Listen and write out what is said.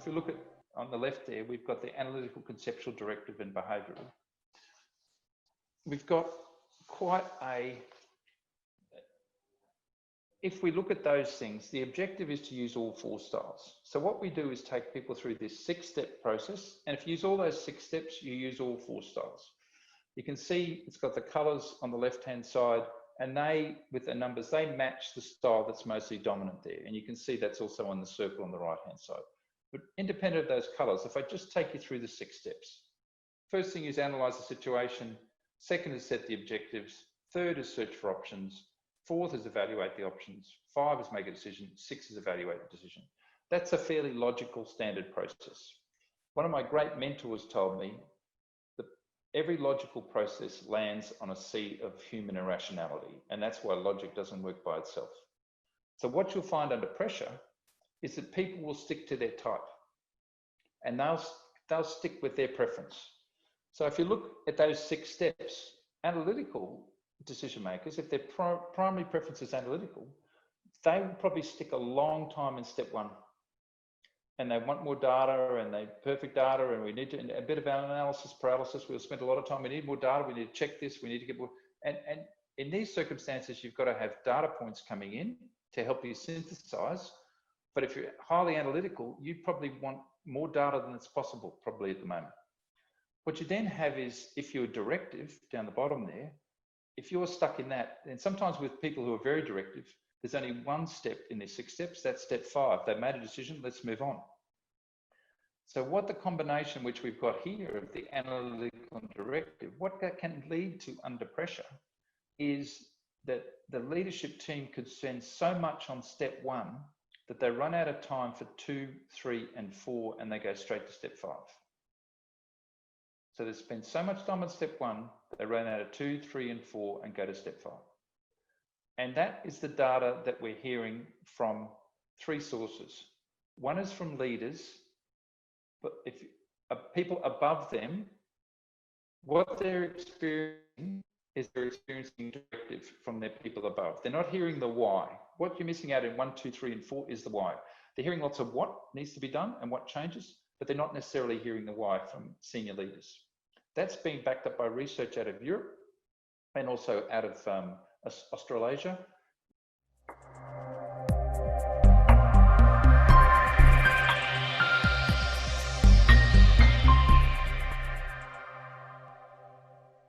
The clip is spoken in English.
you look at on the left there, we've got the analytical, conceptual, directive, and behavioural. We've got quite a, if we look at those things, the objective is to use all 4 styles. So what we do is take people through this 6-step process. And if you use all those 6 steps, you use all 4 styles. You can see it's got the colours on the left-hand side, and they, with the numbers, they match the style that's mostly dominant there. And you can see that's also on the circle on the right-hand side. But independent of those colours, if I just take you through the 6 steps. First thing is analyse the situation. Second is set the objectives. Third is search for options. 4th is evaluate the options. 5 is make a decision. 6 is evaluate the decision. That's a fairly logical standard process. One of my great mentors told me that every logical process lands on a sea of human irrationality, and that's why logic doesn't work by itself. So what you'll find under pressure is that people will stick to their type, and they'll stick with their preference. So if you look at those 6 steps, analytical decision makers, if their primary preference is analytical, they will probably stick a long time in step 1. And they want more data, and they perfect data, and we need to, a bit of analysis paralysis. We'll spend a lot of time. We need more data. We need to check this. We need to get more. And in these circumstances, you've got to have data points coming in to help you synthesize. But if you're highly analytical, you probably want more data than it's possible, probably at the moment. What you then have is, if you're directive down the bottom there, if you're stuck in that, and sometimes with people who are very directive, there's only 1 step in their 6 steps, that's step 5. They've made a decision, let's move on. So what the combination which we've got here of the analytical and directive, what that can lead to under pressure is that the leadership team could spend so much on step 1 that they run out of time for 2, 3, and 4, and they go straight to step 5. So they spend so much time on step 1, they run out of 2, 3, and 4 and go to step 5. And that is the data that we're hearing from 3 sources. One is from leaders, but if people above them, what they're experiencing is they're experiencing directive from their people above. They're not hearing the why. What you're missing out in 1, 2, 3, and 4 is the why. They're hearing lots of what needs to be done and what changes, but they're not necessarily hearing the why from senior leaders. That's being backed up by research out of Europe and also out of Australasia,